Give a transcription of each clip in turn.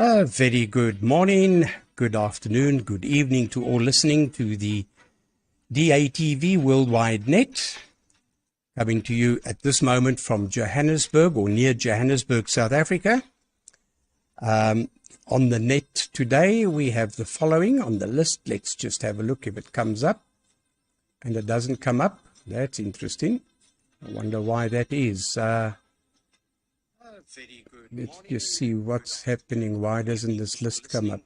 A very good morning, good afternoon, good evening to all listening to the DATV Worldwide Net, coming to you at this moment from Johannesburg or near Johannesburg, South Africa. On the net today, we have the following on the list. Let's just have a look if it comes up. And it doesn't come up. That's interesting. I wonder why that is. Let's just see what's happening. Why doesn't this list come up?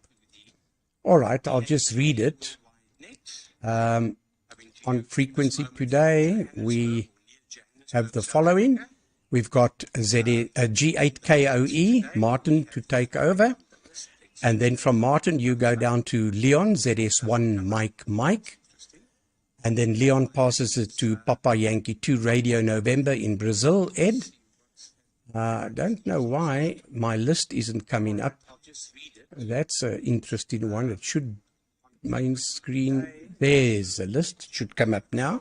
All right, I'll just read it. On frequency today, we have the following. We've got a G8KOE, Martin, to take over. And then from Martin, you go down to Leon, ZS1 Mike. And then Leon passes it to Papa Yankee 2 Radio November in Brazil, Ed. I don't know why my list isn't coming up. That's an interesting one. It should, main screen, there's a list. It should come up now.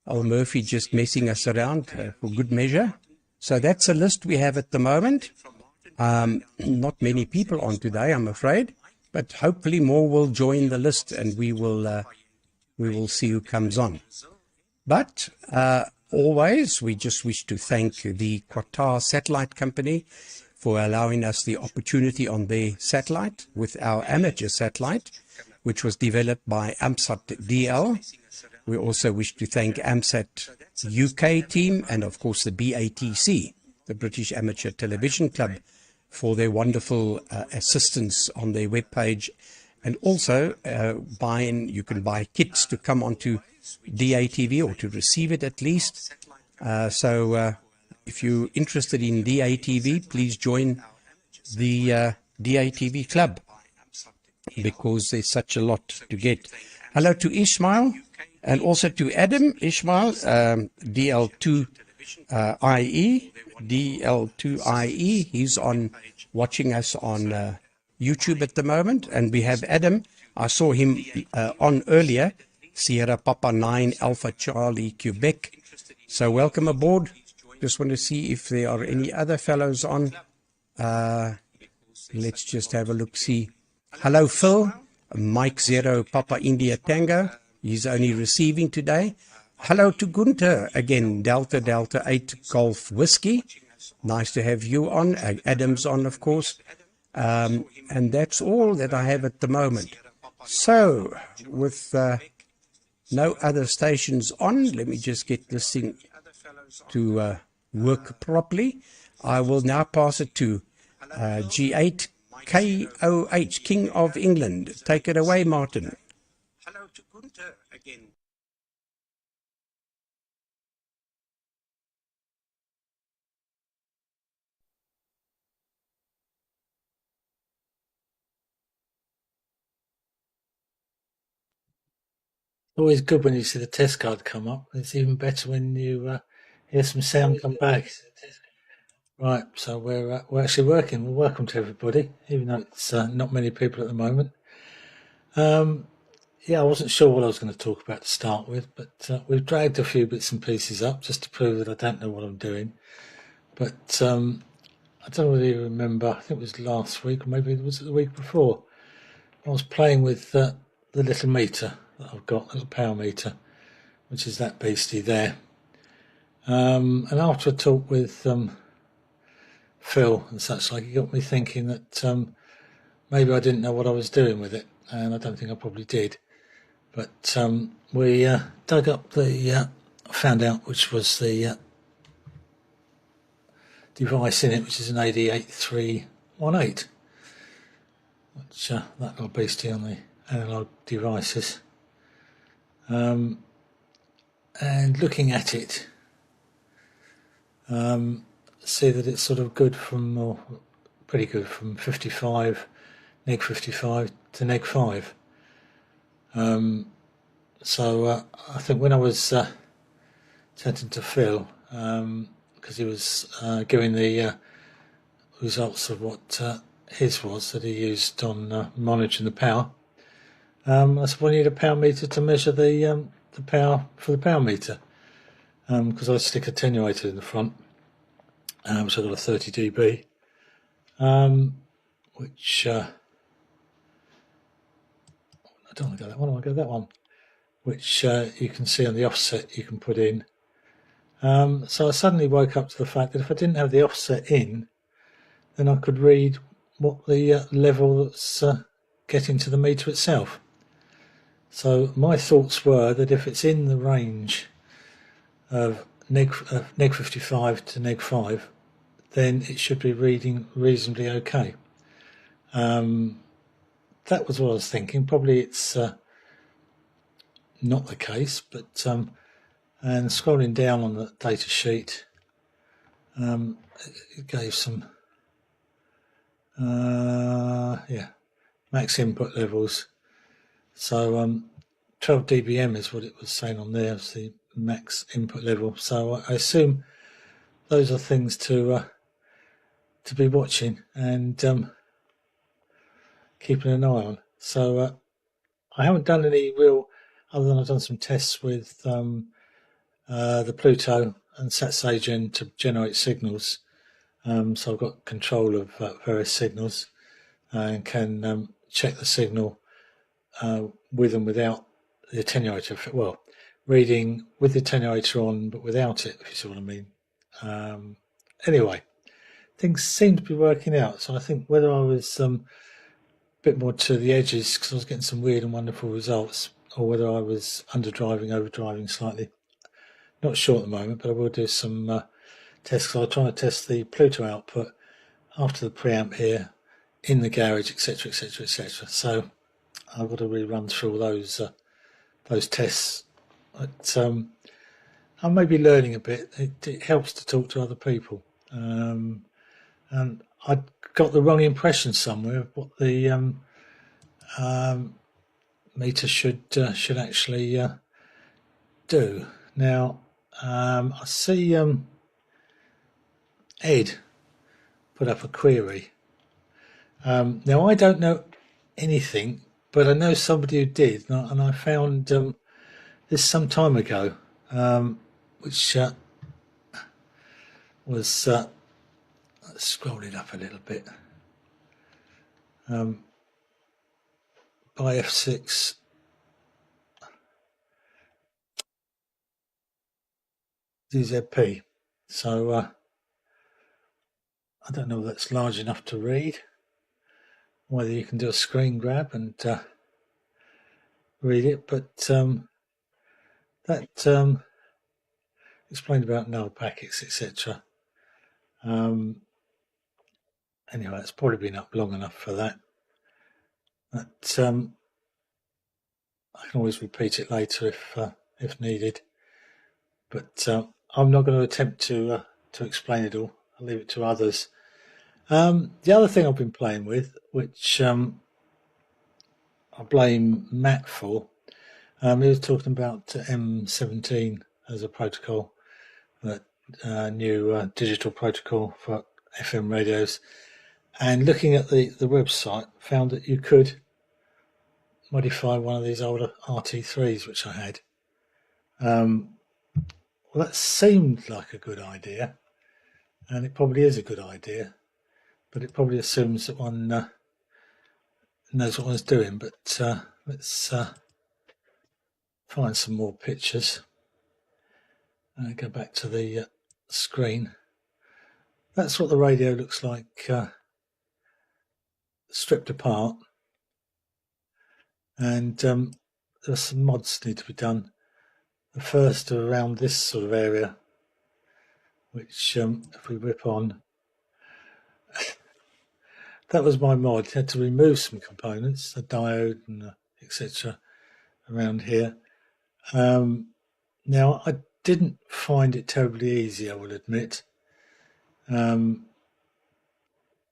Al Murphy just messing us around for good measure. So that's a list we have at the moment. Not many people on today, I'm afraid. But hopefully more will join the list and we will see who comes on. But always, we just wish to thank the Qatar Satellite Company for allowing us the opportunity on their satellite with our amateur satellite, which was developed by AMSAT DL. We also wish to thank AMSAT UK team and, of course, the BATC, the British Amateur Television Club, for their wonderful assistance on their webpage. And also, you can buy kits to come onto DATV or to receive it at least. So if you're interested in DATV, please join the DATV club because there's such a lot to get. Hello to Ishmael and also to Adam Ishmael, DL2IE. He's watching us on YouTube at the moment. And we have Adam. I saw him on earlier. Sierra Papa 9 Alpha Charlie Quebec. So welcome aboard. Just want to see if there are any other fellows on. Let's just have a look, see. Hello Phil, Mike 0 Papa India Tango. He's only receiving today. Hello to Gunther again, Delta 8 Golf Whiskey. Nice to have you on. Adam's on, of course. And that's all that I have at the moment. So with no other stations on, let me just get this thing to work properly. I will now pass it to G8 KOH, King of England. Take it away, Martin. Hello to Gunther again. Always good when you see the test card come up. It's even better when you hear some sound come back. Right, so we're actually working. Well, welcome to everybody, even though it's not many people at the moment. Yeah, I wasn't sure what I was going to talk about to start with, but we've dragged a few bits and pieces up just to prove that I don't know what I'm doing. But I don't know whether you remember, I think it was last week, or maybe it was the week before. I was playing with the little meter that I've got, little power meter, which is that beastie there. And after a talk with Phil and such like, it got me thinking that maybe I didn't know what I was doing with it, and I don't think I probably did. But we dug up found out which was the device in it, which is an AD8318, which that little beastie on the analog devices. And looking at it, see that it's sort of good from, or pretty good from 55, neg 55 to neg 5. So I think when I was chatting to Phil, because he was giving the results of what his was that he used on monitoring the power, I said, well, I need a power meter to measure the power for the power meter, because I stick attenuator in the front, so I've got a 30 dB. which I don't want to go that one. I want to go that one, which you can see on the offset you can put in. So I suddenly woke up to the fact that if I didn't have the offset in, then I could read what the level that's getting to the meter itself. So my thoughts were that if it's in the range of neg 55 to neg 5, then it should be reading reasonably okay. That was what I was thinking. Probably it's not the case, but and scrolling down on the data sheet, it gave some max input levels. So 12 dBm is what it was saying on there, as the max input level. So I assume those are things to be watching and keeping an eye on. So I haven't done any real, other than I've done some tests with the Pluto and SatSagen to generate signals. So I've got control of various signals and can check the signal with and without the attenuator. Well, reading with the attenuator on but without it, if you see what I mean. Anyway, things seem to be working out. So I think whether I was a bit more to the edges because I was getting some weird and wonderful results, or whether I was underdriving, overdriving slightly, not sure at the moment, but I will do some tests. So I'm trying to test the Pluto output after the preamp here in the garage, etc., etc., etc. So I've got to rerun through all those tests. But I may be learning a bit. It helps to talk to other people, and I got the wrong impression somewhere of what the meter should actually do. Now I see Ed put up a query. Now I don't know anything, but I know somebody who did, and I found this some time ago, which was let's scroll it up a little bit. By F6 DZP. So I don't know if that's large enough to read, whether you can do a screen grab and read it, but that explained about null packets, etc. Anyway, it's probably been up long enough for that. But I can always repeat it later if needed. But I'm not going to attempt to explain it all. I'll leave it to others. The other thing I've been playing with, which I blame Matt for, he was talking about M17 as a protocol, that new digital protocol for FM radios, and looking at the website, found that you could modify one of these older RT3s which I had. Well, that seemed like a good idea, and it probably is a good idea, but it probably assumes that one knows what one's doing. But let's find some more pictures. Go back to the screen. That's what the radio looks like stripped apart, and there's some mods need to be done. The first are around this sort of area, which if we whip on, that was my mod. Had to remove some components, a diode and etc. around here. Now I didn't find it terribly easy, I will admit, but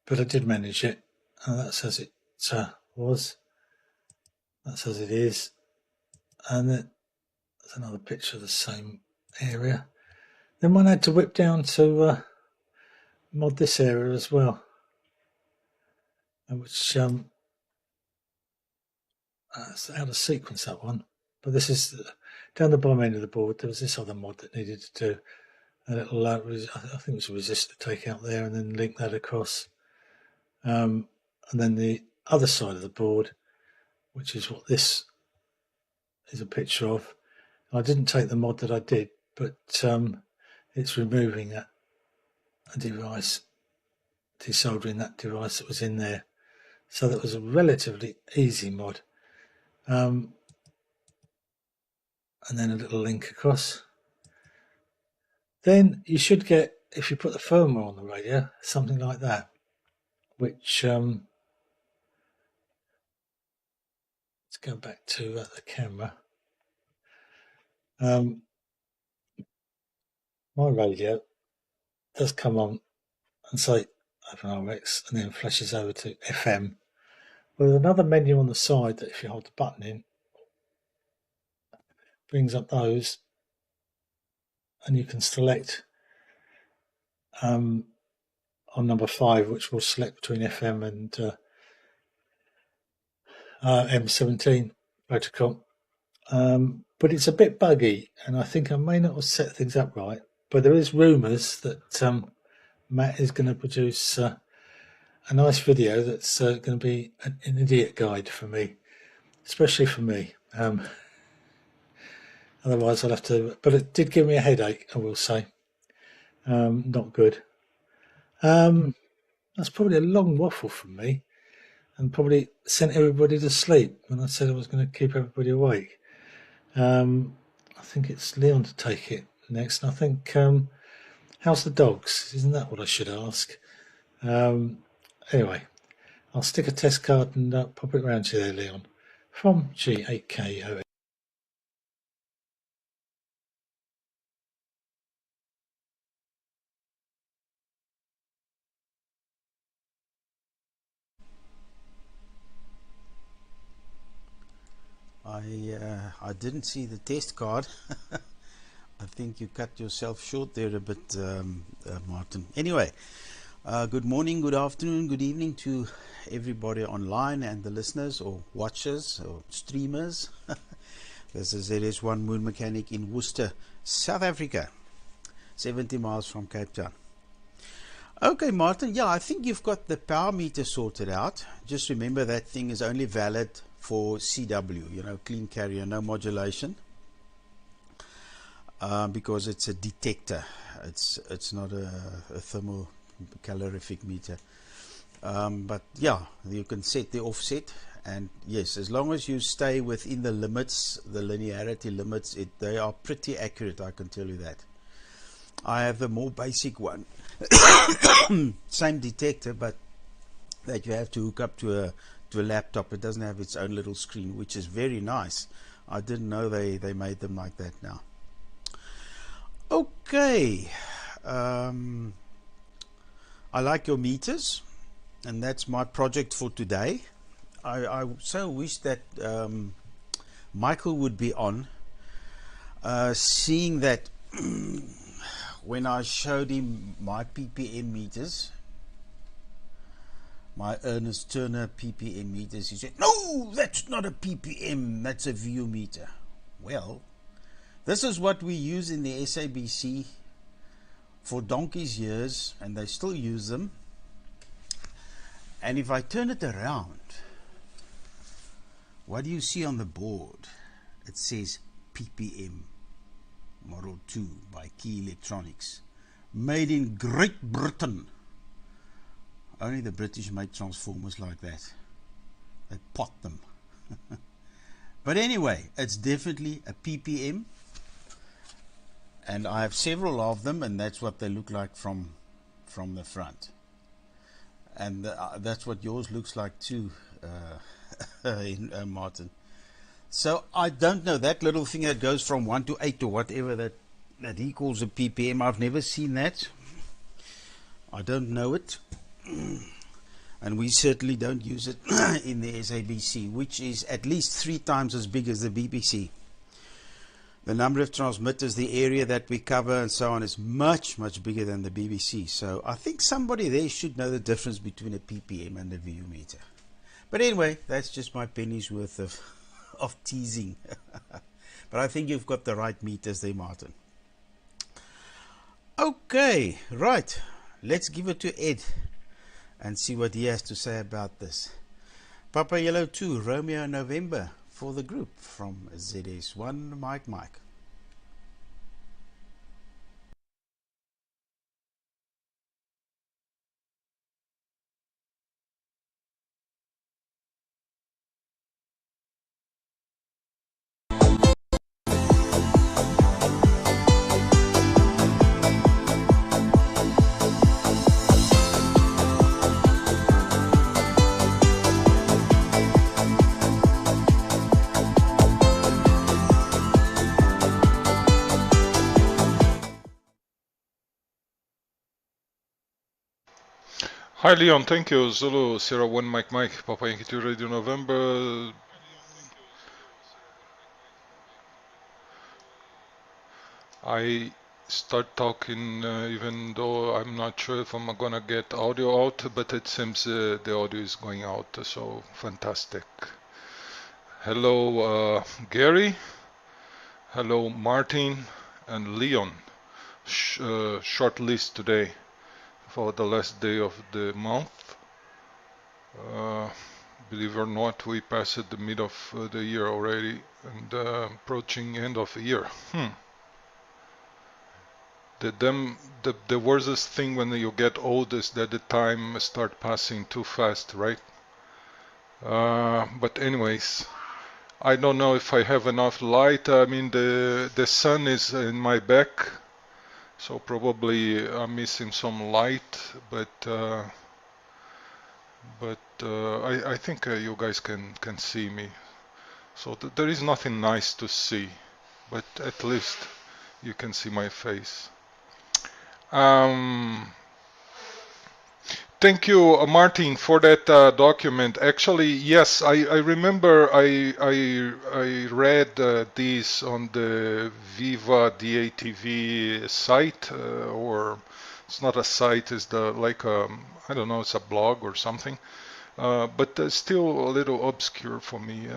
I did manage it. That's as it was. That's as it is. And then there's another picture of the same area. Then one had to whip down to mod this area as well, which it's out of sequence, that one. But this is down the bottom end of the board. There was this other mod that needed to do a little, I think it was a resistor take out there, and then link that across. And and then the other side of the board, which is what this is a picture of. I didn't take the mod that I did, but it's removing a device, desoldering that device that was in there. So that was a relatively easy mod. And then a little link across. Then you should get, if you put the firmware on the radio, something like that, which let's go back to the camera. My radio does come on and say OpenRX and then flashes over to FM with another menu on the side that if you hold the button in brings up those, and you can select on number 5, which will select between FM and M17 protocol. But it's a bit buggy, and I think I may not have set things up right. But there is rumours that Matt is going to produce a nice video that's going to be an idiot guide for me, especially for me. Otherwise, I'll have to. But it did give me a headache, I will say. Not good. That's probably a long waffle from me, and probably sent everybody to sleep when I said I was going to keep everybody awake. I think it's Leon to take it next. And I think, how's the dogs? Isn't that what I should ask? Anyway, I'll stick a test card and pop it around to you there, Leon, from G8KO. I didn't see the test card. I think you cut yourself short there a bit, Martin. Anyway, good morning, good afternoon, good evening to everybody online and the listeners or watchers or streamers. This is ZS1 Moon Mechanic in Worcester, South Africa, 70 miles from Cape Town. Okay, Martin, yeah, I think you've got the power meter sorted out. Just remember that thing is only valid for CW, clean carrier, no modulation, because it's a detector. It's not a thermal calorific meter. But yeah, you can set the offset, and yes, as long as you stay within the limits, the linearity limits, they are pretty accurate, I can tell you that. I have the more basic one, same detector, but that you have to hook up to a laptop. It doesn't have its own little screen, which is very nice. I didn't know they made them like that now. Okay, I like your meters, and that's my project for today. I so wish that Michael would be on, seeing that when I showed him my ppm meters, my Ernest Turner ppm meters, he said, "No, that's not a ppm, that's a VU meter." Well, this is what we use in the SABC for donkey's years, and they still use them. And if I turn it around, what do you see on the board? It says ppm Model 2 by Key Electronics, made in Great Britain. Only the British make transformers like that. They pot them. But anyway, it's definitely a ppm, and I have several of them, and that's what they look like from the front. And that's what yours looks like too, Martin. So I don't know, that little thing that goes from 1 to 8 or whatever that he calls a ppm, I've never seen that. I don't know it. And we certainly don't use it in the SABC, which is at least 3 times as big as the BBC. The number of transmitters, the area that we cover and so on is much, much bigger than the BBC. So I think somebody there should know the difference between a ppm and a VU meter. But anyway, that's just my penny's worth of teasing. But I think you've got the right meters there, Martin. Okay, right. Let's give it to Ed and see what he has to say about this. Papa Yellow 2, Romeo November for the group from ZS1 Mike. Hi Leon, thank you. Zulu Sierra 1 Mike, Papa Yankee 2 Radio November. I start talking even though I'm not sure if I'm gonna get audio out, but it seems the audio is going out, so fantastic. Hello Gary, hello Martin and Leon. Short list today for the last day of the month. Believe it or not, we passed the mid of the year already and approaching end of the year. The worst thing when you get old is that the time start passing too fast, right? But anyways, I don't know if I have enough light. I mean, the sun is in my back, so probably I'm missing some light, but I think you guys can see me. So there is nothing nice to see, but at least you can see my face. Thank you, Martin, for that document. Actually, yes, I remember I read this on the Viva DATV site, or it's not a site, it's like I don't know, it's a blog or something. But still a little obscure for me.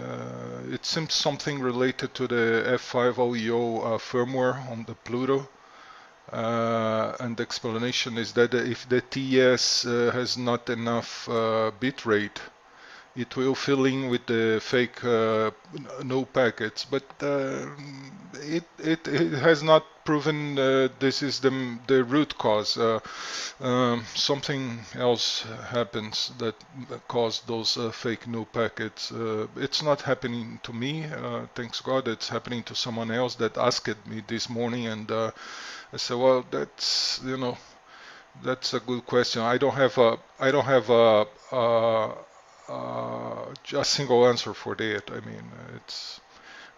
It seems something related to the F50EO firmware on the Pluto. And the explanation is that if the TS has not enough bit rate, it will fill in with the fake no packets, but it has not proven this is the root cause. Something else happens that cause those fake no packets. It's not happening to me, thanks God. It's happening to someone else that asked me this morning, and I said, well, that's that's a good question. I don't have a single answer for that. I mean,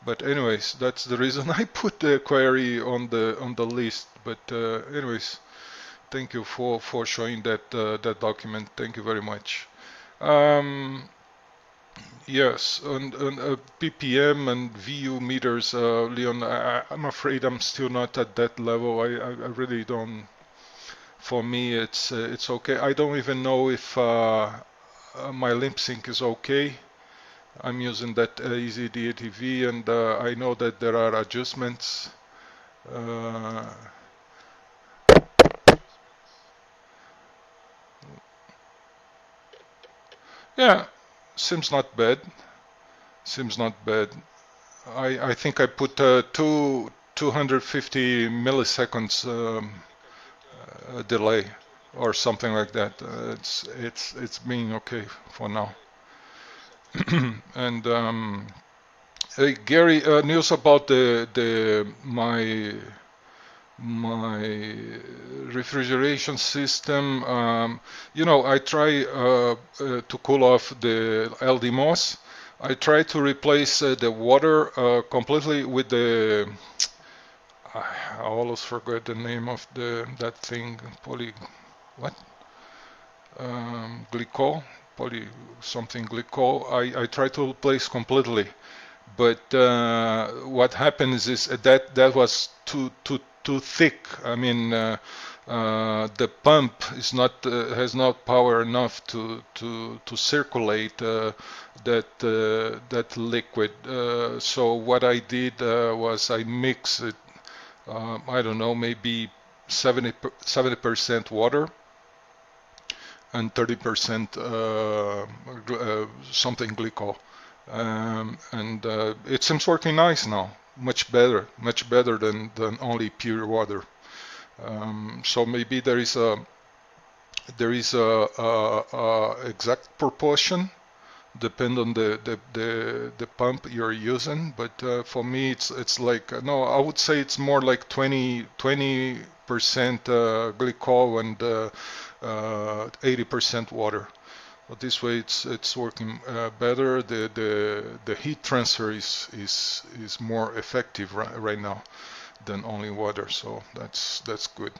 but anyways, that's the reason I put the query on the list. But anyways, thank you for showing that that document. Thank you very much. Yes, and ppm and VU meters, Leon. I'm afraid I'm still not at that level. I really don't. For me, it's okay. I don't even know if my lip sync is okay. I'm using that easy DATV, and I know that there are adjustments. Yeah, seems not bad. Seems not bad. I think I put 250 milliseconds delay or something like that. It's being okay for now. And hey, Gary, news about my refrigeration system. I try to cool off the LDMOS. I try to replace the water completely with the I always forget the name of that thing. Glycol, something glycol. I try to replace completely, but what happens is that was too thick. I mean, the pump is not has not power enough to circulate that liquid. So what I did was I mixed it. I don't know, maybe 70% water and 30% something glycol. And it seems working nice now, much better than only pure water. So maybe there is a exact proportion, depend on the pump you're using, but for me it's like, no, I would say it's more like 20% glycol and 80% water. But this way it's working better. The heat transfer is more effective right now than only water, so that's good.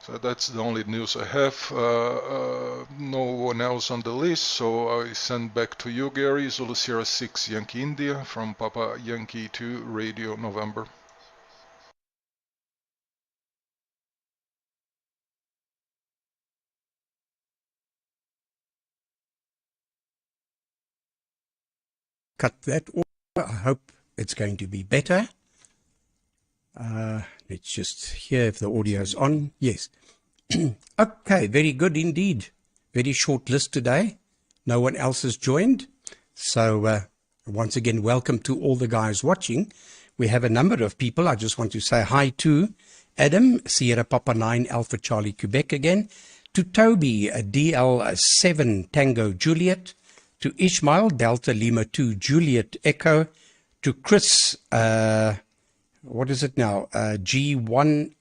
So that's the only news I have. No one else on the list, so I send back to you, Gary. Zulu Sierra 6 Yankee India from Papa Yankee 2 Radio November. Cut that off. I hope it's going to be better. Let's just hear if the audio is on. Yes. Okay, very good indeed. Very short list today. No one else has joined. So once again, welcome to all the guys watching. We have a number of people. I just want to say hi to Adam, Sierra Papa 9 Alpha Charlie Quebec again. To Toby, DL7 Tango Juliet. To Ishmael, Delta Lima 2 Juliet Echo. To Chris, what is it now? G1RO.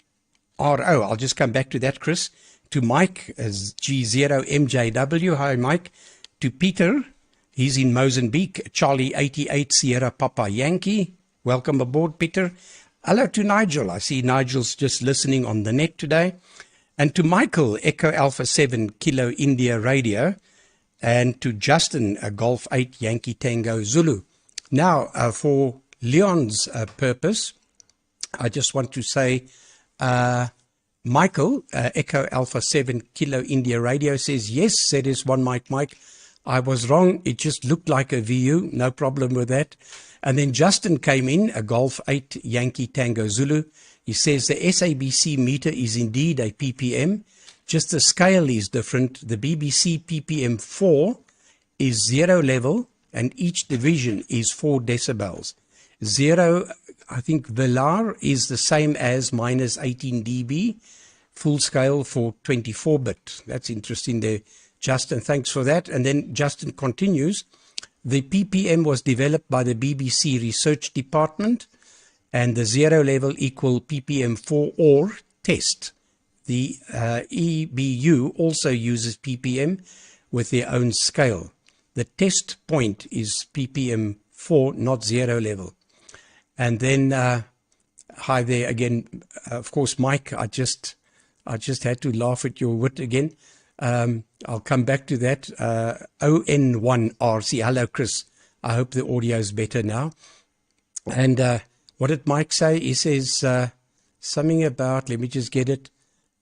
I'll just come back to that, Chris. To Mike, as G0MJW. Hi, Mike. To Peter, he's in Mozambique. Charlie 88 Sierra Papa Yankee. Welcome aboard, Peter. Hello to Nigel. I see Nigel's just listening on the net today. And to Michael, Echo Alpha 7 Kilo India Radio. And to Justin, Golf 8 Yankee Tango Zulu. Now, for Leon's purpose, I just want to say, Michael, Echo Alpha 7 Kilo India Radio says, yes, ZS1 Mike. I was wrong. It just looked like a VU. No problem with that. And then Justin came in, a Golf 8 Yankee Tango Zulu. He says the SABC meter is indeed a ppm. Just the scale is different. The BBC ppm 4 is 0 level and each division is 4 decibels. 0, I think velar is the same as minus 18 dB, full scale for 24-bit. That's interesting there, Justin. Thanks for that. And then Justin continues, the ppm was developed by the BBC Research Department and the 0 level equal ppm 4 or test. The EBU also uses ppm with their own scale. The test point is ppm 4, not 0 level. And then, hi there again, of course, Mike, I just had to laugh at your wit again. I'll come back to that. ON1RC, hello, Chris. I hope the audio is better now. And what did Mike say? He says something about, let me just get it.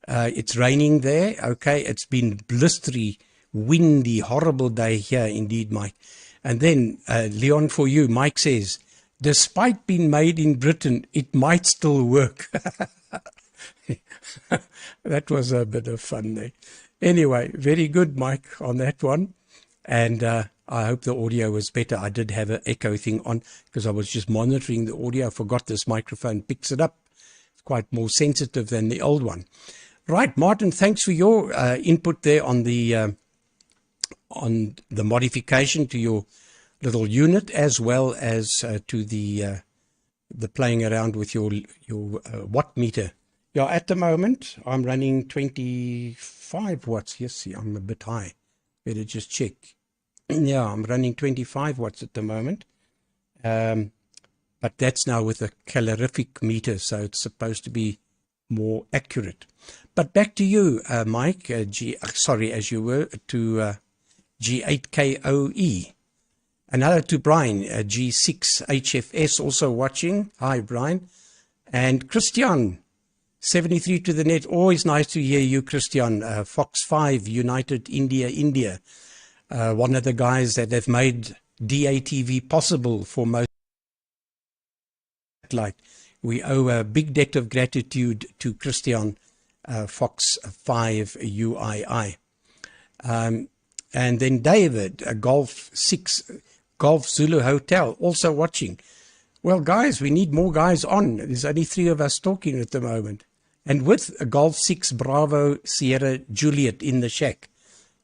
It's raining there. Okay, it's been blistery, windy, horrible day here indeed, Mike. And then, Leon, for you, Mike says, despite being made in Britain, it might still work. That was a bit of fun there. Anyway, very good, Mike, on that one. And I hope the audio was better. I did have an echo thing on because I was just monitoring the audio. I forgot this microphone picks it up. It's quite more sensitive than the old one. Right, Martin, thanks for your input there on the modification to your little unit, as well as to the playing around with your watt meter. Yeah, at the moment I'm running 25 watts. Yes, see, I'm a bit high. Better just check. Yeah, I'm running 25 watts at the moment. But that's now with a calorific meter, so it's supposed to be more accurate. But back to you, Mike, as you were, to G8KOE. Another to Brian, G6HFS, also watching. Hi, Brian. And Christian, 73 to the net. Always nice to hear you, Christian. Fox 5, United India. One of the guys that have made DATV possible for most. We owe a big debt of gratitude to Christian, Fox 5 UII. And then David, a Golf 6, Golf Zulu Hotel, also watching. Well, guys, we need more guys on. There's only 3 of us talking at the moment. And with a Golf 6 Bravo Sierra Juliet in the shack.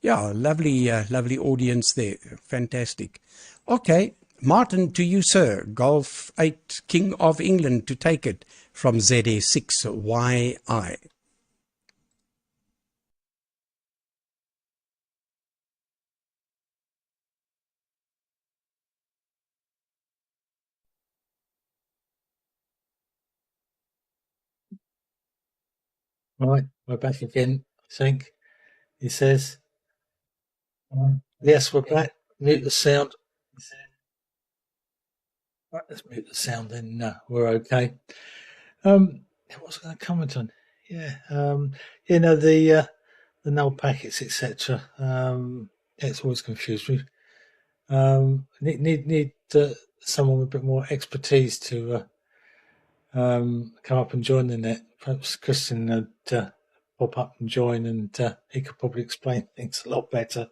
Yeah, lovely, lovely audience there. Fantastic. Okay, Martin, to you, sir. Golf 8 King of England to take it from ZA6YI. Right, we're back again, I think. He says, yes, we're back. Mute the sound. Right, let's mute the sound then. We're okay. What was I going to comment on? Yeah, the null packets, etc. It's always confused me. Need someone with a bit more expertise to come up and join the net. Perhaps Christian would pop up and join, and he could probably explain things a lot better.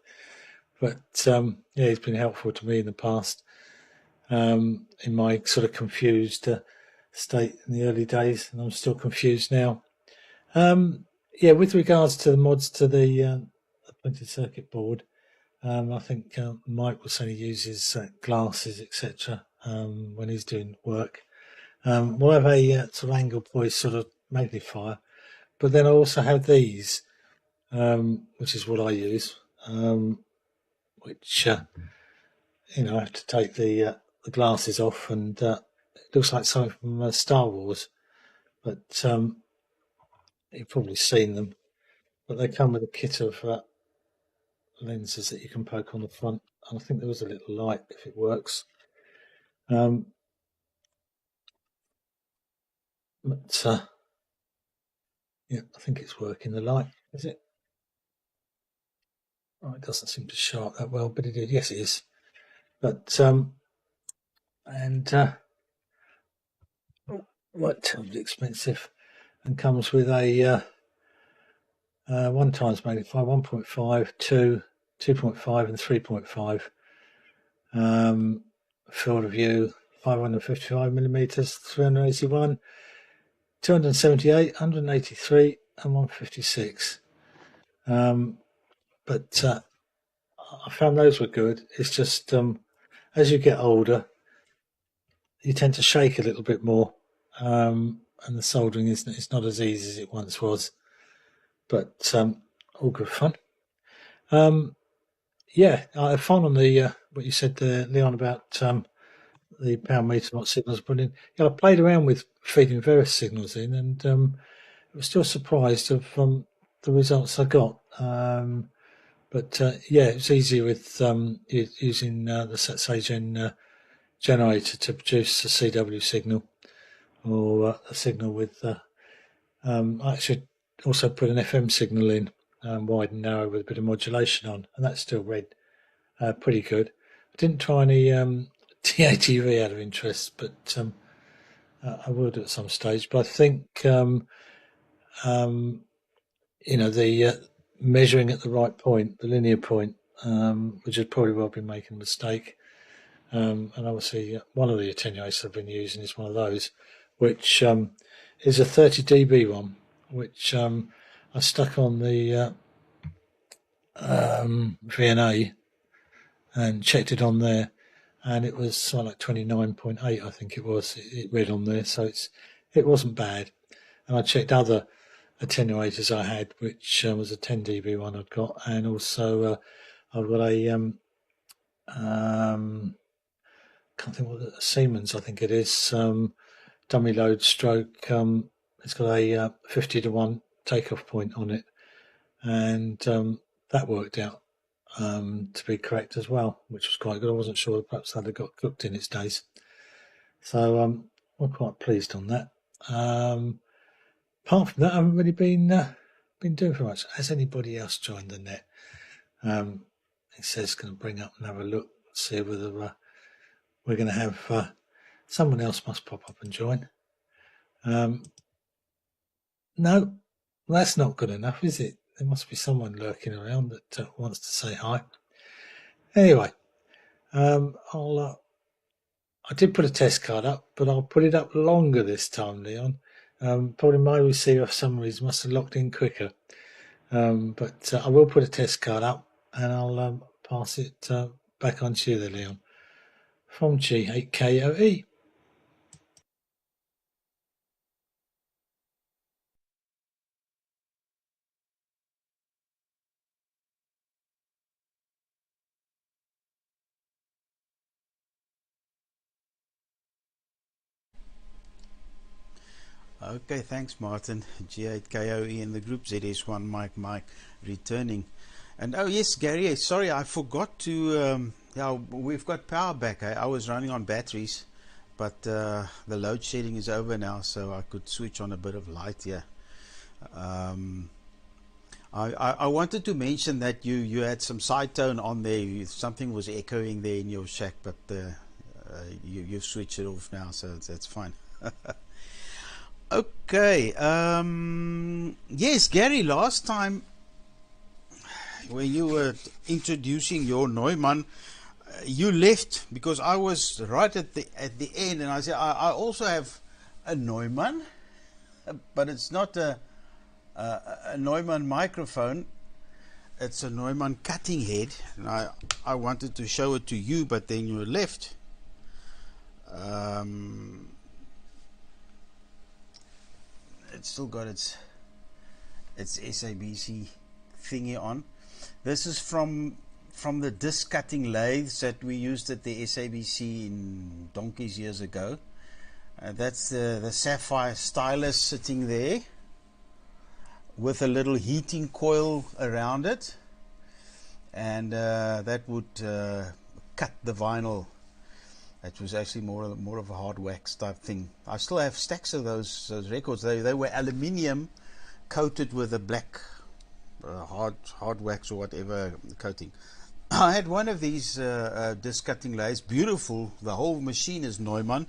But yeah, he's been helpful to me in the past in my sort of confused state in the early days, and I'm still confused now. Yeah, with regards to the mods to the printed circuit board, I think Mike was saying he uses glasses, etc. When he's doing work. We'll have a sort of angle point sort of magnifier, but then I also have these, which is what I use, which I have to take the glasses off, and it looks like something from Star Wars, but you've probably seen them. But they come with a kit of lenses that you can poke on the front, and I think there was a little light if it works. But yeah, I think it's working. The light, is it? Oh, it doesn't seem to show up that well, but it did. Yes, it is. But quite terribly expensive, and comes with a 1 times magnifier, 1.5, 2, 2.5, and 3.5. Field of view, 555 millimeters, 381, 278, 183, and 156. But I found those were good. It's just as you get older, you tend to shake a little bit more, and the soldering is not as easy as it once was. But all good fun. Yeah, I had fun on the what you said there, Leon, about the power meter, what signals put in. Yeah, I played around with feeding various signals in, and I was still surprised of the results I got. But yeah, it's easy with using the SATSAGEN generator to produce a CW signal, or a signal with. I actually also put an FM signal in, wide and narrow with a bit of modulation on, and that still read pretty good. I didn't try any DATV out of interest, but I will do at some stage. But I think the measuring at the right point, the linear point, which would probably well be making a mistake. And obviously, one of the attenuators I've been using is one of those, which is a 30 dB one, which I stuck on the VNA and checked it on there, and it was something like 29.8, I think it was. It read on there, so it wasn't bad. And I checked other attenuators I had, which was a 10 dB one I'd got, and also I've got a can't think what a Siemens, I think it is, dummy load stroke. It's got a 50 to 1 takeoff point on it, and that worked out to be correct as well, which was quite good. I wasn't sure perhaps that had got cooked in its days, so we're quite pleased on that. Apart from that, I haven't really been doing very much. Has anybody else joined the net? It says going to bring up and have a look, see whether we're going to have someone else must pop up and join. No, that's not good enough, is it? there must be someone lurking around that wants to say hi. Anyway, I did put a test card up, but I'll put it up longer this time, Leon. Probably my receiver for some reason must have locked in quicker. But I will put a test card up, and I'll pass it back on to you there, Leon. From G8KOE. Okay, thanks Martin. G8KOE in the group, ZS1 Mike returning. And oh yes, Gary, sorry I forgot to, yeah, we've got power back. I was running on batteries, but the load shedding is over now, so I could switch on a bit of light here. I wanted to mention that you had some side tone on there. Something was echoing there in your shack, but you've switched it off now, so that's fine. Okay, yes, Gary, last time when you were introducing your Neumann, you left because I was right at the end, and I said I also have a Neumann, but it's not a Neumann microphone. It's a Neumann cutting head, and I wanted to show it to you, but then you left. It's still got its SABC thingy on. This is from the disc cutting lathes that we used at the SABC in donkeys years ago. That's the sapphire stylus sitting there with a little heating coil around it, and that would cut the vinyl. It was actually more of a hard wax type thing. I still have stacks of those records. They were aluminium coated with a black hard wax or whatever coating. I had one of these disc cutting lathes, beautiful. The whole machine is Neumann,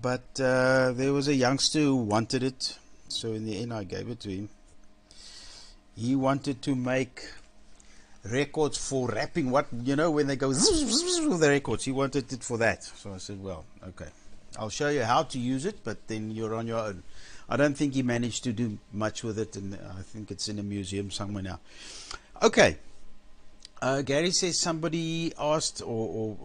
but there was a youngster who wanted it, so in the end I gave it to him. He wanted to make records for rapping, what you know, when they go with the records. He wanted it for that, so I said, well, okay, I'll show you how to use it, but then you're on your own. I don't think he managed to do much with it, and I think it's in a museum somewhere now. Okay, Gary says somebody asked or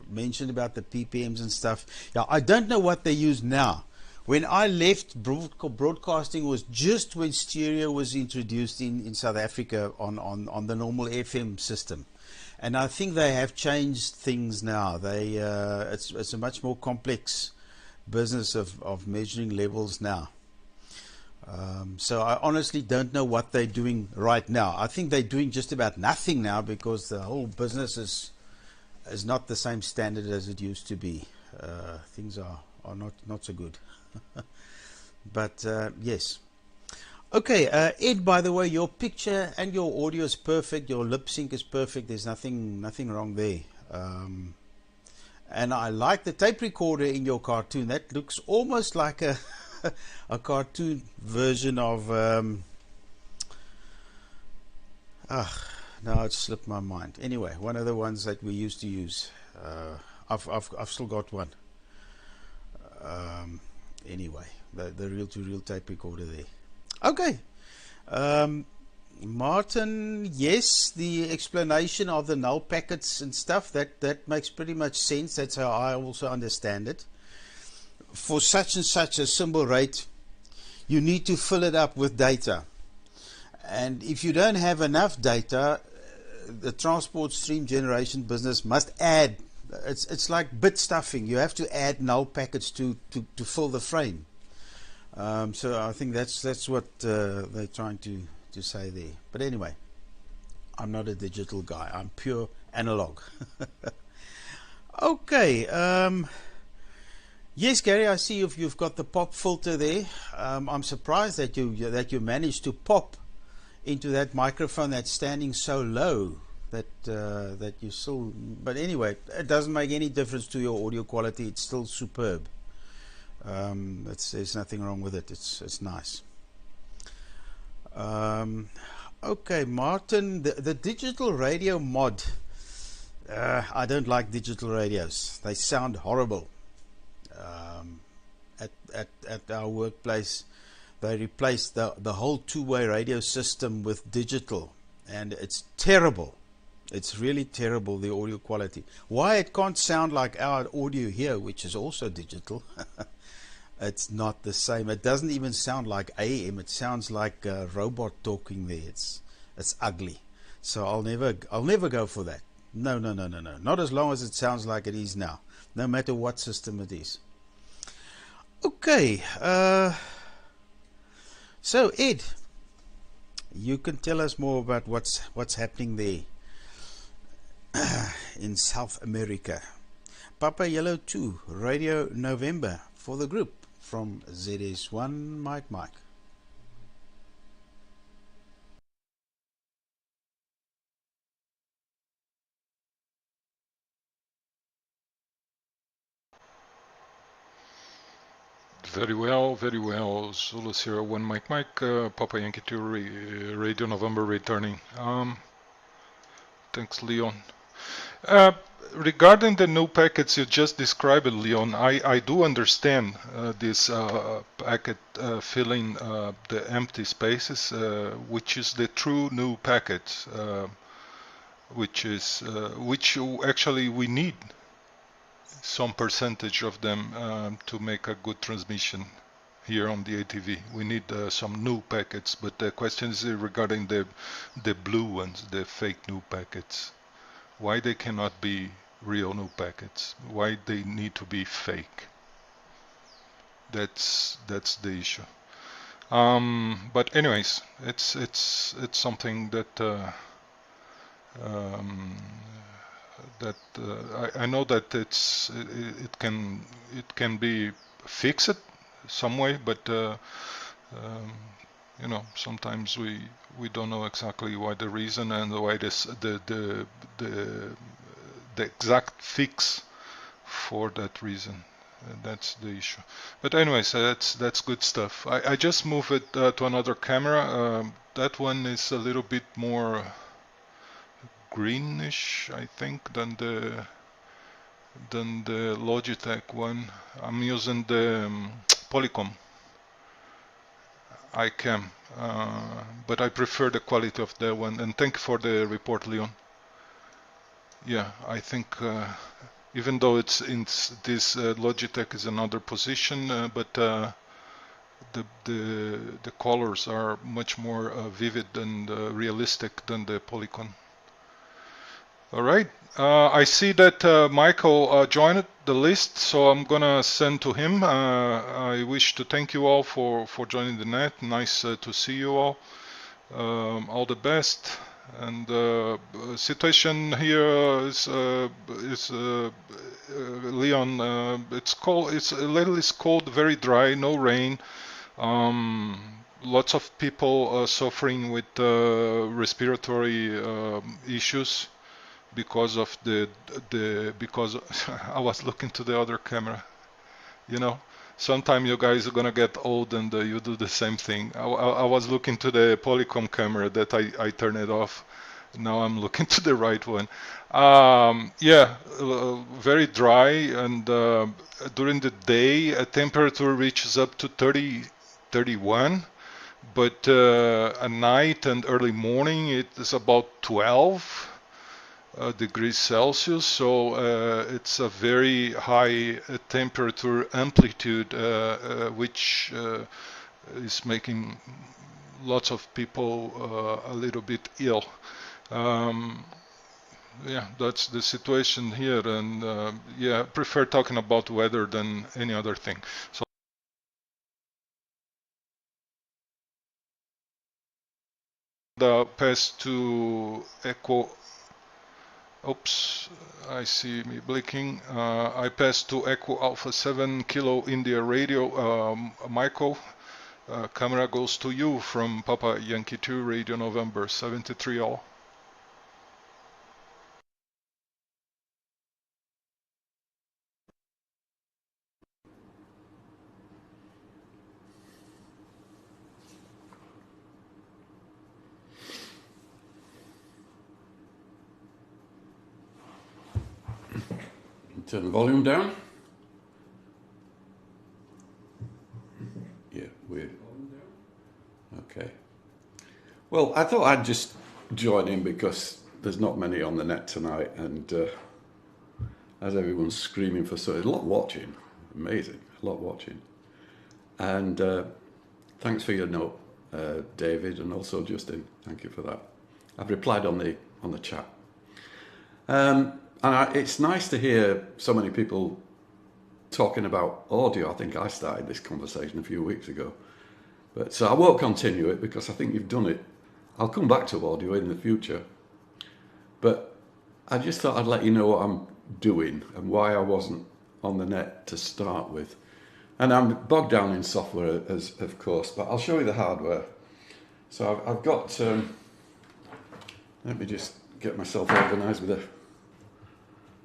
mentioned about the PPMs and stuff. Yeah, I don't know what they use now. When I left, broadcasting was just when stereo was introduced in South Africa on the normal FM system, and I think they have changed things now. They it's a much more complex business of measuring levels now. So I honestly don't know what they're doing right now. I think they're doing just about nothing now because the whole business is not the same standard as it used to be. Things are not so good. But yes. Okay, Ed, by the way, your picture and your audio is perfect. Your lip sync is perfect. There's nothing wrong there. And I like the tape recorder in your cartoon. That looks almost like a a cartoon version of now it slipped my mind. Anyway, one of the ones that we used to use. I've still got one. Anyway, the reel-to-reel tape recorder there. Okay, Martin, yes, the explanation of the null packets and stuff, that makes pretty much sense. That's how I also understand it. For such and such a symbol rate, you need to fill it up with data, and if you don't have enough data, the transport stream generation business must add. It's like bit stuffing. You have to add null packets to fill the frame. So I think that's what they're trying to say there. But anyway, I'm not a digital guy. I'm pure analog. Okay. Yes, Gary, I see you've got the pop filter there. I'm surprised that you managed to pop into that microphone that's standing so low. That you still, but anyway, it doesn't make any difference to your audio quality. It's still superb. There's nothing wrong with it. It's nice. Okay, Martin, the digital radio mod. I don't like digital radios. They sound horrible. Um, at our workplace, they replaced the whole two-way radio system with digital, and it's terrible. It's really terrible, the audio quality. Why it can't sound like our audio here, which is also digital? It's not the same. It doesn't even sound like AM. It sounds like a robot talking there. It's ugly. So I'll never go for that. No, no, no, no, no. Not as long as it sounds like it is now. No matter what system it is. Okay. So Ed, you can tell us more about what's happening there in South America. Papa Yellow 2, Radio November for the group from ZS1 Mike Mike. Very well, very well. Zulu Sierra 1 Mike Mike, Papa Yankee 2 Radio November returning. Thanks, Leon. Regarding the new packets you just described, Leon, I do understand this packet filling the empty spaces, which is the true new packet, which actually we need some percentage of them to make a good transmission here on the ATV. We need some new packets, but the question is regarding the blue ones, the fake new packets. Why they cannot be real new packets? Why they need to be fake? That's the issue. But anyways, it's something that I know that it can be fixed some way, but you know, sometimes we don't know exactly why the reason and why this the exact fix for that reason. That's the issue. But anyways, that's good stuff. I just moved it to another camera. That one is a little bit more greenish, I think, than the Logitech one. I'm using the Polycom iCam, but I prefer the quality of that one. And thank you for the report, Leon. Yeah, I think even though it's in this Logitech is another position, but the colors are much more vivid and realistic than the Polycom. All right. I see that Michael joined the list, so I'm gonna send to him. I wish to thank you all for joining the net. Nice to see you all. All the best. And situation here is Leon. It's cold. It's a little is cold, very dry, no rain. Lots of people suffering with respiratory issues because of because I was looking to the other camera. You know, sometime you guys are gonna get old and you do the same thing. I was looking to the Polycom camera that I turned it off. Now I'm looking to the right one. Yeah, very dry, and during the day a temperature reaches up to 30, 31, but at night and early morning it is about 12 degrees Celsius, so it's a very high temperature amplitude, which is making lots of people a little bit ill. Yeah, that's the situation here, and yeah, I prefer talking about weather than any other thing. So the pass to Echo. Oops, I see me blinking. I pass to Echo Alpha 7 Kilo India Radio. Michael, camera goes to you from Papa Yankee 2 Radio November 73 all. turn the volume down. Yeah, weird. Okay. Well, I thought I'd just join in because there's not many on the net tonight, and as everyone's screaming for so, a lot watching, amazing, a lot watching. And thanks for your note, David, and also Justin. Thank you for that. I've replied on the chat. It's nice to hear so many people talking about audio. I think I started this conversation a few weeks ago, but so I won't continue it because I think you've done it. I'll come back to audio in the future, but I just thought I'd let you know what I'm doing and why I wasn't on the net to start with. And I'm bogged down in software, as of course, but I'll show you the hardware. So I've got, let me just get myself organised with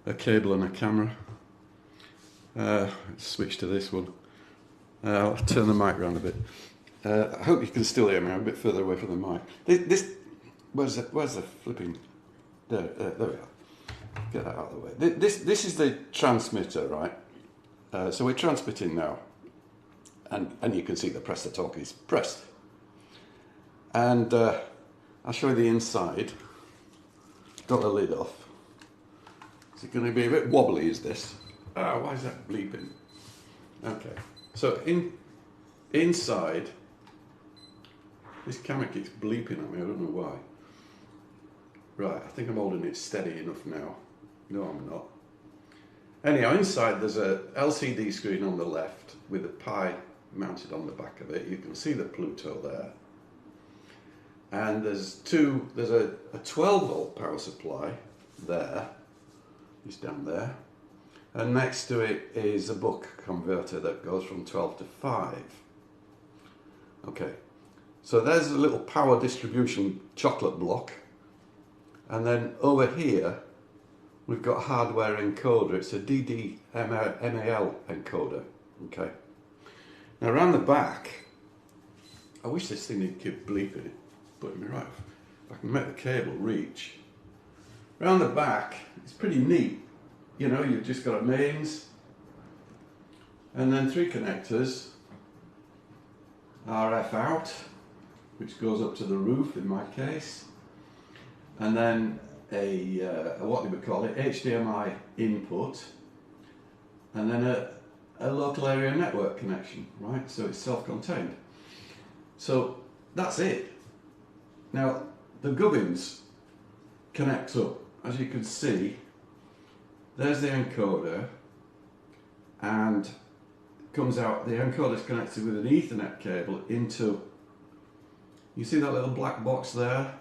a cable and a camera. Switch to this one. I'll turn the mic around a bit. I hope you can still hear me. I'm a bit further away from the mic. Where's the flipping? There we are. Get that out of the way. This is the transmitter, right? So we're transmitting now, and you can see the press to talk is pressed. And I'll show you the inside. Got the lid off. Is it going to be a bit wobbly? Is this? Why is that bleeping? Okay. So inside. This camera keeps bleeping at me, I don't know why. Right, I think I'm holding it steady enough now. No, I'm not. Anyhow, inside there's a LCD screen on the left with a Pi mounted on the back of it. You can see the Pluto there. And there's a 12 volt power supply there, just down there. And next to it is a buck converter that goes from 12 to 5. Okay. So there's a little power distribution chocolate block, and then over here we've got a hardware encoder. It's a DD-MAL encoder. Okay. Now around the back, I wish this thing didn't keep bleeping it, putting me right. If I can make the cable reach. Around the back, it's pretty neat. You know, you've just got a mains, and then 3 connectors, RF out, which goes up to the roof in my case, and then a what do we call it, HDMI input, and then a local area network connection, right? So it's self-contained. So that's it. Now the gubbins connect up, as you can see. There's the encoder, and comes out. The encoder is connected with an Ethernet cable into. You see that little black box there?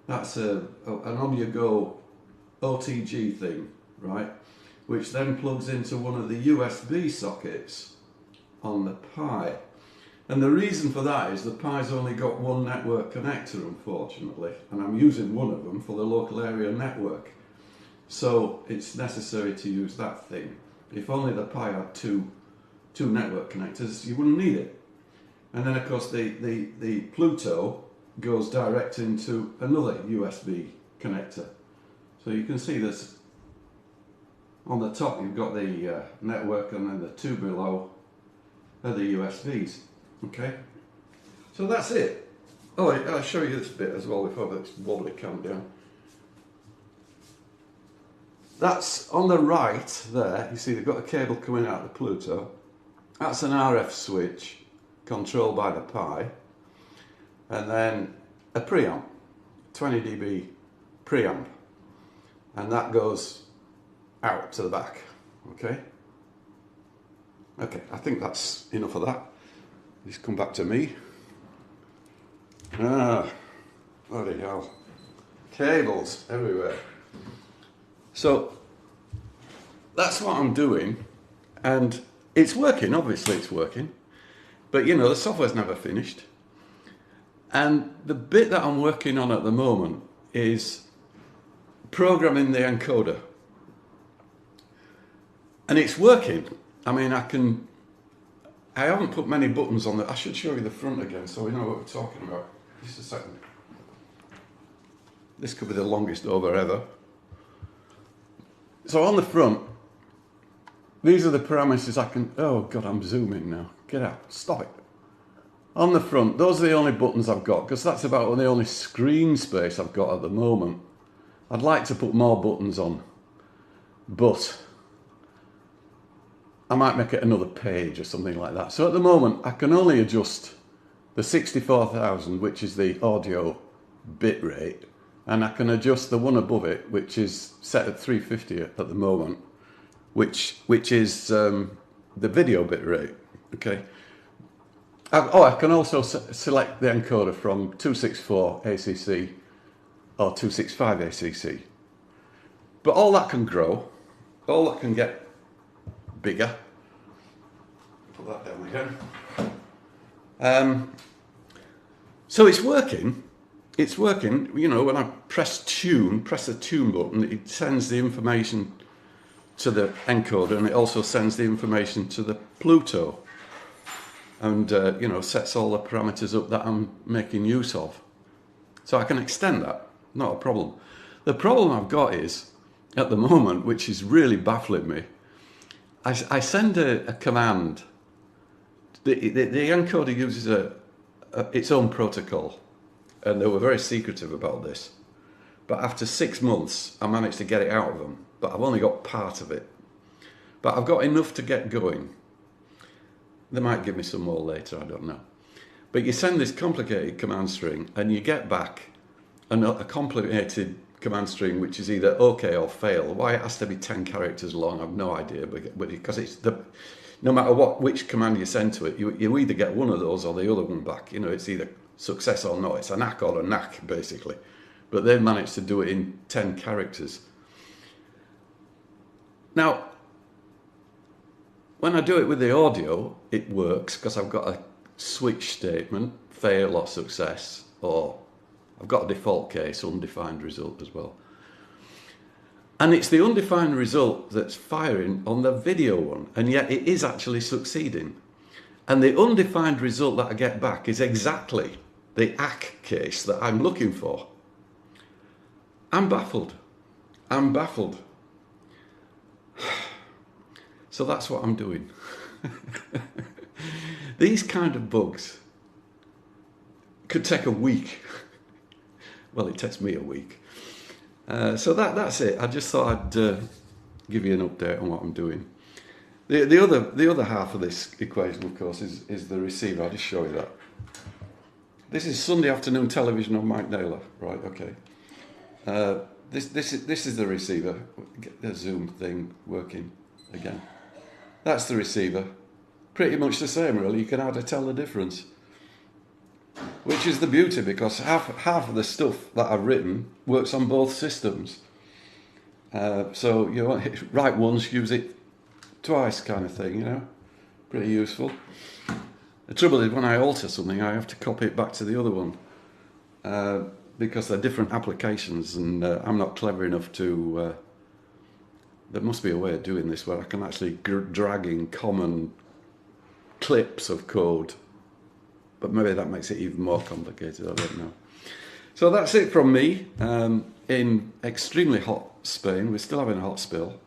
That's an on-you-go OTG thing, right? Which then plugs into one of the USB sockets on the Pi. And the reason for that is the Pi's only got one network connector, unfortunately, and I'm using one of them for the local area network. So it's necessary to use that thing. If only the Pi had two network connectors, you wouldn't need it. And then of course the Pluto goes direct into another USB connector. So you can see this on the top. You've got the network, and then the 2 below are the USBs. Okay, so that's it. Oh, I'll show you this bit as well before this wobbly calm down. That's on the right there. You see they've got a cable coming out of the Pluto. That's an RF switch controlled by the Pi, and then a preamp, 20 dB preamp, and that goes out to the back. Okay, I think that's enough of that. Just come back to me. Bloody hell, cables everywhere. So that's what I'm doing, and it's working. Obviously it's working. But you know, the software's never finished. And the bit that I'm working on at the moment is programming the encoder. And it's working. I mean, I haven't put many buttons on I should show you the front again so we know what we're talking about. Just a second. This could be the longest over ever. So on the front, these are the parameters I can, oh God, I'm zooming now. Get out, stop it. On the front, those are the only buttons I've got, because that's about the only screen space I've got at the moment. I'd like to put more buttons on, but I might make it another page or something like that. So at the moment, I can only adjust the 64,000, which is the audio bit rate, and I can adjust the one above it, which is set at 350 at the moment, which is the video bit rate. Okay. I can also select the encoder from 264 ACC or 265 ACC. But all that can grow, all that can get bigger. Put that down again. So it's working. It's working. You know, when I press the tune button, it sends the information to the encoder, and it also sends the information to the Pluto. And, you know, sets all the parameters up that I'm making use of. So I can extend that, not a problem. The problem I've got is, at the moment, which is really baffling me, I send a command. The encoder uses its own protocol, and they were very secretive about this. But after 6 months, I managed to get it out of them, but I've only got part of it. But I've got enough to get going. They might give me some more later, I don't know. But you send this complicated command string and you get back a complicated command string which is either OK or fail. Why it has to be 10 characters long, I've no idea. But because it's no matter which command you send to it, you either get one of those or the other one back. You know, it's either success or not. It's a knack or a knack, basically. But they've managed to do it in 10 characters. Now, when I do it with the audio, it works because I've got a switch statement, fail or success, or I've got a default case, undefined result as well. And it's the undefined result that's firing on the video one, and yet it is actually succeeding. And the undefined result that I get back is exactly the ACK case that I'm looking for. I'm baffled. I'm baffled. So that's what I'm doing. These kind of bugs could take a week. Well, it takes me a week. So that's it. I just thought I'd give you an update on what I'm doing. The other half of this equation, of course, is the receiver. I'll just show you that. This is Sunday afternoon television on Mike Naylor. Right, okay. This is the receiver. Get the zoom thing working again. That's the receiver. Pretty much the same, really. You can hardly tell the difference. Which is the beauty, because half of the stuff that I've written works on both systems. So you know, write once, use it twice, kind of thing. You know, pretty useful. The trouble is, when I alter something, I have to copy it back to the other one because they're different applications, and I'm not clever enough to. There must be a way of doing this where I can actually drag in common clips of code, but maybe that makes it even more complicated, I don't know. So that's it from me in extremely hot Spain. We're still having a hot spill.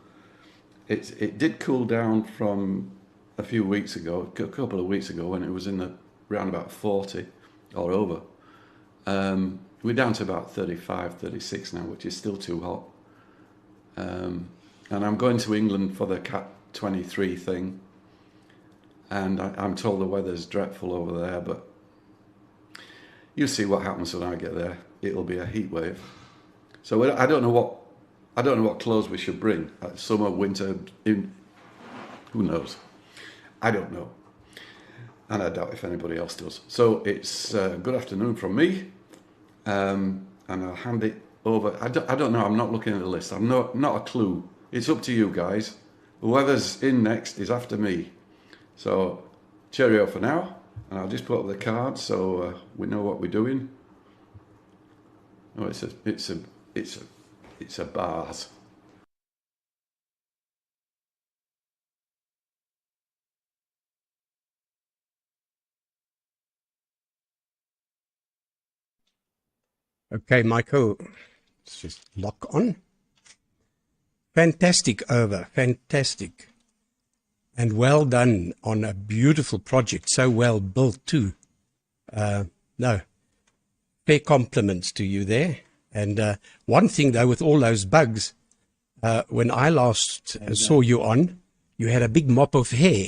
It did cool down from a few weeks ago, a couple of weeks ago, when it was in around about 40 or over. We're down to about 35, 36 now, which is still too hot. And I'm going to England for the Cat 23 thing, and I'm told the weather's dreadful over there, but you see what happens when I get there. It'll be a heat wave. So I don't know what clothes we should bring. Summer, winter, who knows? I don't know, and I doubt if anybody else does. So it's good afternoon from me, and I'll hand it over. I don't know. I'm not looking at the list. I'm not a clue. It's up to you guys. Whoever's in next is after me. So cheerio for now, and I'll just put up the card so we know what we're doing. Oh, it's a bars. Okay, Michael, let's just lock on. Fantastic, over. Fantastic. And well done on a beautiful project, so well built too. No, fair compliments to you there. And one thing though, with all those bugs, when I last saw you on, you had a big mop of hair.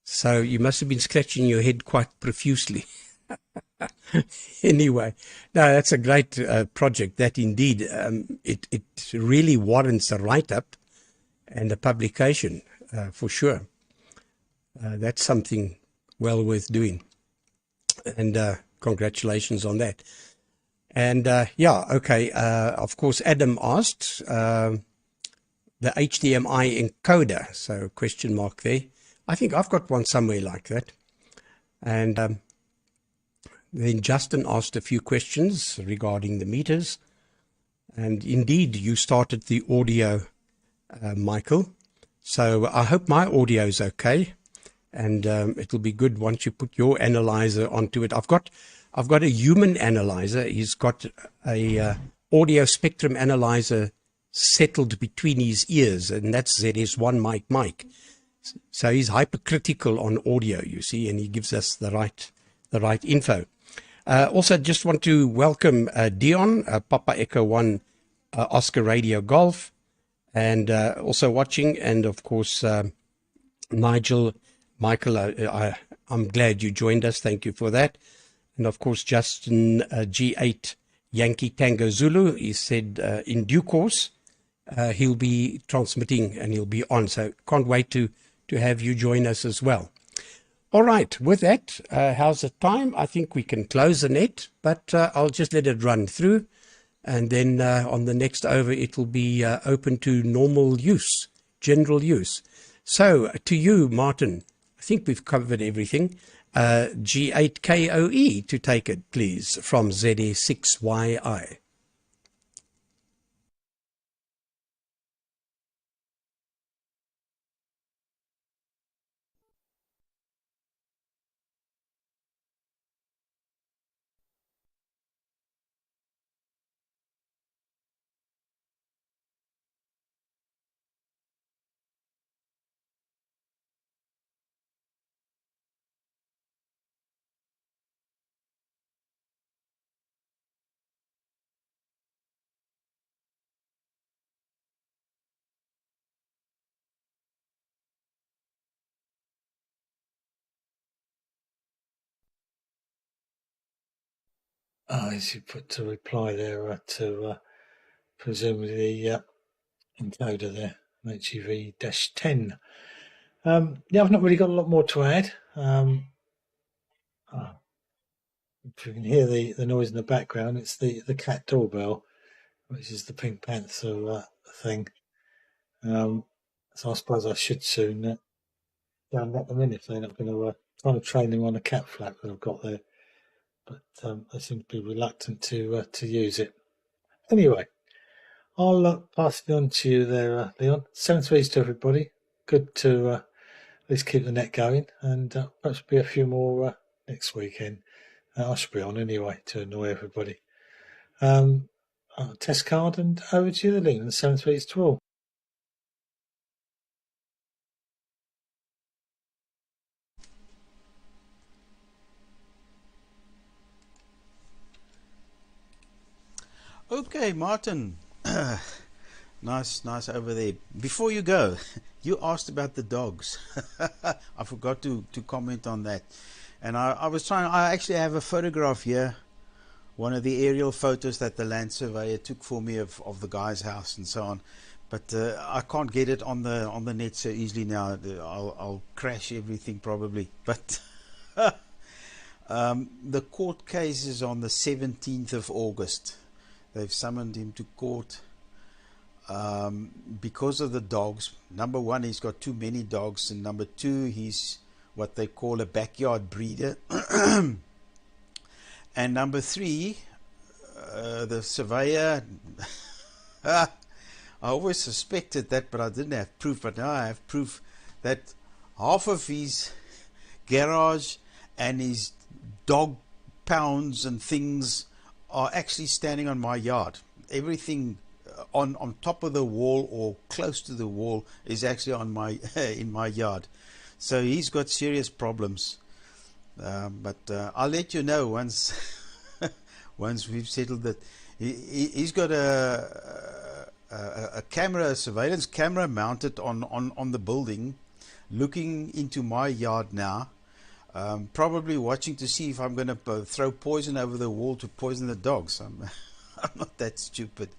So you must have been scratching your head quite profusely. Anyway, no, that's a great project. That indeed, it really warrants a write-up and a publication for sure. That's something well worth doing. And congratulations on that. And yeah, okay, of course, Adam asked the HDMI encoder, so question mark there. I think I've got one somewhere like that. And then Justin asked a few questions regarding the meters. And indeed, you started the audio, Michael. So I hope my audio is okay. And it'll be good once you put your analyzer onto it. I've got a human analyzer. He's got a audio spectrum analyzer settled between his ears, and that's ZS1 mic. So he's hypercritical on audio, you see, and he gives us the right info. Also, just want to welcome Dion, Papa Echo 1 Oscar Radio Golf, and also watching, and of course Nigel. Michael, I'm glad you joined us. Thank you for that. And of course, Justin G8 Yankee Tango Zulu, he said in due course he'll be transmitting and he'll be on. So can't wait to have you join us as well. All right, with that, how's the time? I think we can close the net, but I'll just let it run through. And then on the next over, it will be open to normal use, general use. So to you, Martin, I think we've covered everything. G8KOE to take it, please, from ZA6YI. As you put to reply there to presumably the encoder there, HEV-10. Yeah, I've not really got a lot more to add. If you can hear the noise in the background, it's the cat doorbell, which is the Pink Panther thing. So I suppose I should soon go and let them in if they're not going to try to train them on a cat flap that I've got there. But they seem to be reluctant to use it. Anyway, I'll pass it on to you there, Leon. 7 threes to everybody. Good to at least keep the net going, and perhaps be a few more next weekend. I should be on anyway to annoy everybody. Test card, and over to you, Leon. 7 threes to all. Okay, Martin. Nice over there. Before you go, you asked about the dogs. I forgot to comment on that. And I actually have a photograph here, one of the aerial photos that the land surveyor took for me of the guy's house and so on. But I can't get it on the net so easily now. I'll crash everything probably. But the court case is on the 17th of August. They've summoned him to court because of the dogs. Number one, he's got too many dogs, and number two, he's what they call a backyard breeder. And number three, the surveyor, I always suspected that, but I didn't have proof. But now I have proof that half of his garage and his dog pounds and things are actually standing on my yard. Everything on top of the wall or close to the wall is actually on my in my yard. So he's got serious problems. But I'll let you know once once we've settled that. He's got a camera, a surveillance camera mounted on the building, looking into my yard now. Probably watching to see if I'm going to throw poison over the wall to poison the dogs. I'm not that stupid.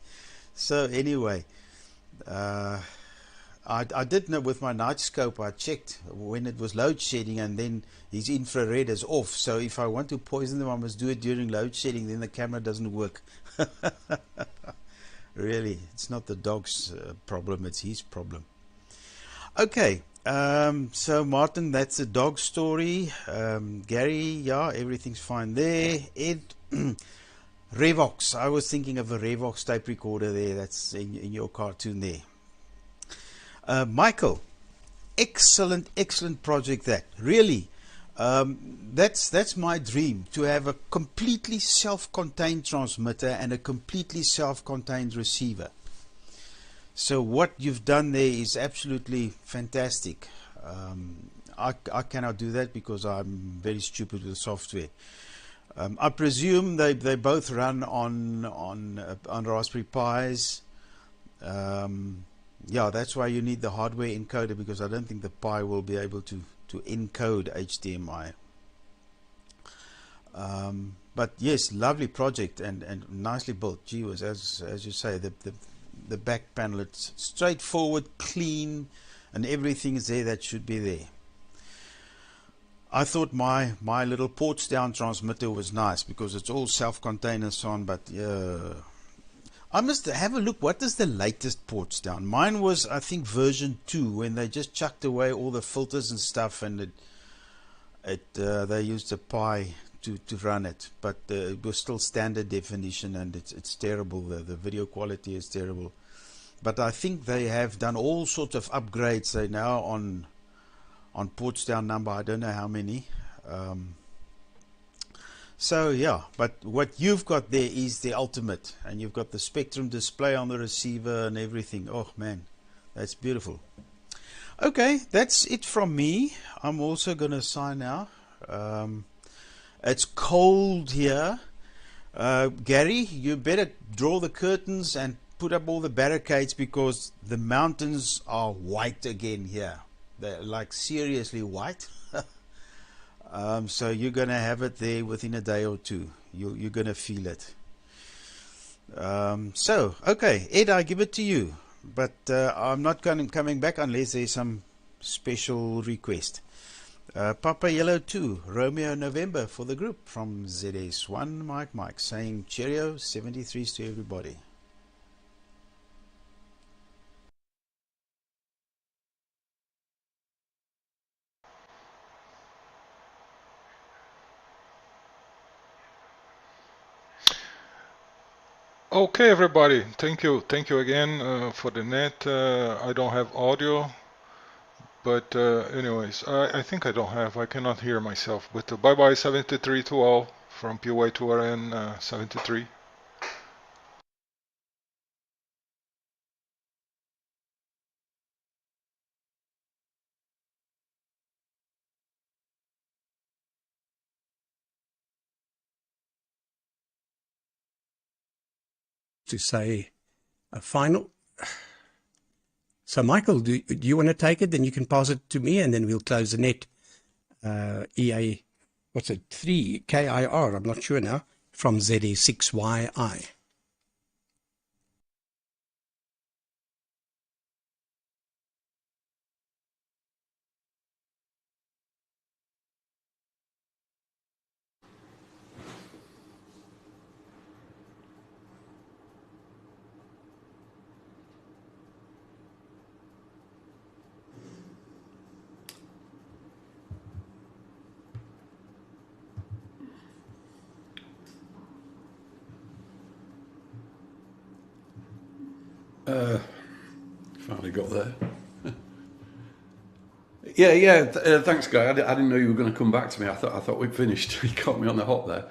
So anyway, I did know with my night scope, I checked when it was load shedding, and then his infrared is off. So if I want to poison them, I must do it during load shedding, then the camera doesn't work. Really, it's not the dog's problem, it's his problem. Okay. So Martin, that's a dog story. Gary, yeah, everything's fine there. Ed, Revox. I was thinking of a Revox tape recorder there. That's in your cartoon there. Michael, excellent project that. Really, that's my dream, to have a completely self-contained transmitter and a completely self-contained receiver. So what you've done there is absolutely fantastic. I cannot do that because I'm very stupid with software. I presume they both run on Raspberry Pis. Yeah, that's why you need the hardware encoder, because I don't think the Pi will be able to encode HDMI. But yes, lovely project and nicely built. Gee whiz, as you say, the back panel, it's straightforward, clean, and everything is there that should be there. I thought my little ports down transmitter was nice because it's all self-contained and so on, but I must have a look. What is the latest ports down? Mine was, I think, version 2, when they just chucked away all the filters and stuff, and they used a Pi to run it, but it was still standard definition, and it's terrible. The video quality is terrible. But I think they have done all sorts of upgrades. They're now on ports down number, I don't know how many. So yeah, but what you've got there is the ultimate, and you've got the Spectrum display on the receiver and everything. Oh man, that's beautiful. Okay, that's it from me. I'm also going to sign now. It's cold here. Gary, you better draw the curtains and put up all the barricades, because the mountains are white again here. They're like seriously white. So you're going to have it there within a day or two. You're going to feel it. So, okay, Ed, I give it to you. But I'm not coming back unless there's some special request. Papa Yellow 2, Romeo November for the group from ZS1 Mike saying cheerio, 73s to everybody. Okay, everybody. Thank you again for the net. I don't have audio, but anyways, I think I cannot hear myself. But bye bye 73 to all from PY to RN 73. To say a final. So Michael, do you want to take it? Then you can pass it to me, and then we'll close the net. EA, what's it? 3 KIR. I'm not sure now. From ZA6YI. Finally got there. Yeah. Thanks, Guy. I didn't know you were going to come back to me. I thought we'd finished. You caught me on the hop there.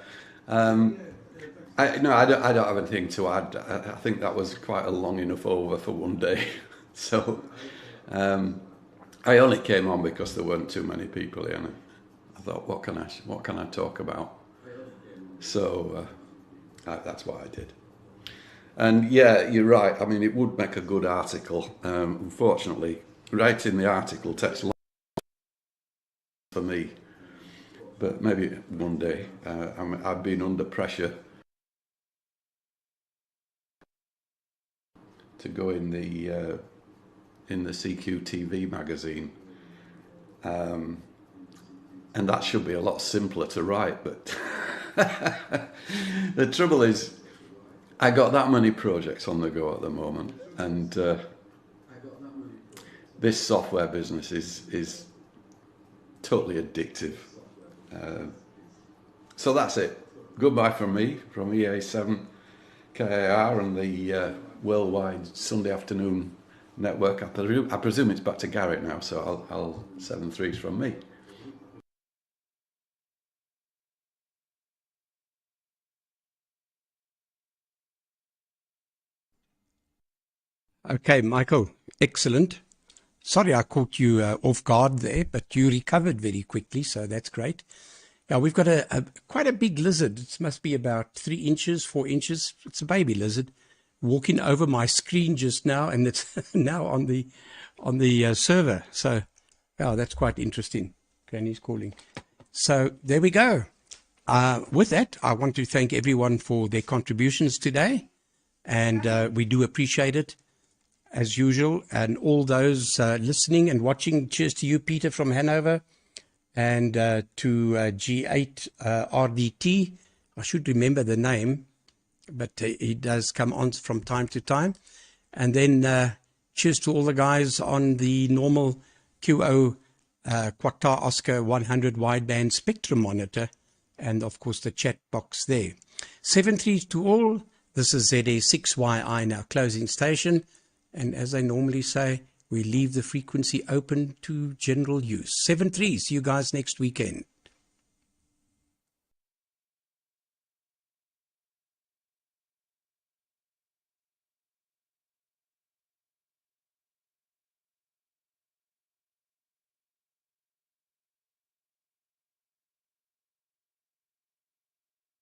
No, I don't have anything to add. I think that was quite a long enough over for one day. So I only came on because there weren't too many people here. And I thought, what can I talk about? So that's what I did. And yeah, you're right. I mean, it would make a good article. Unfortunately, writing the article takes long for me. But maybe one day. I've been under pressure to go in the CQTV magazine, and that should be a lot simpler to write. But the trouble is, I got that many projects on the go at the moment, and this software business is totally addictive. So that's it. Goodbye from me, from EA7 KAR and the worldwide Sunday afternoon network. I presume it's back to Garrett now, so I'll 7-3s from me. Okay, Michael, excellent. Sorry I caught you off guard there, but you recovered very quickly, so that's great. Yeah, we've got quite a big lizard. It must be about 3 inches, 4 inches. It's a baby lizard walking over my screen just now, and it's now on the server. So, yeah, that's quite interesting. Granny's calling. So there we go. With that, I want to thank everyone for their contributions today, and we do appreciate it as usual. And all those listening and watching, cheers to you, Peter from Hanover. And to G8 RDT, I should remember the name, but he does come on from time to time. And then cheers to all the guys on the normal QO Quatar Oscar 100 wideband spectrum monitor, and of course the chat box there. 7-3 to all. This is ZA6YI now closing station. And as I normally say, we leave the frequency open to general use. 7-3, see you guys next weekend.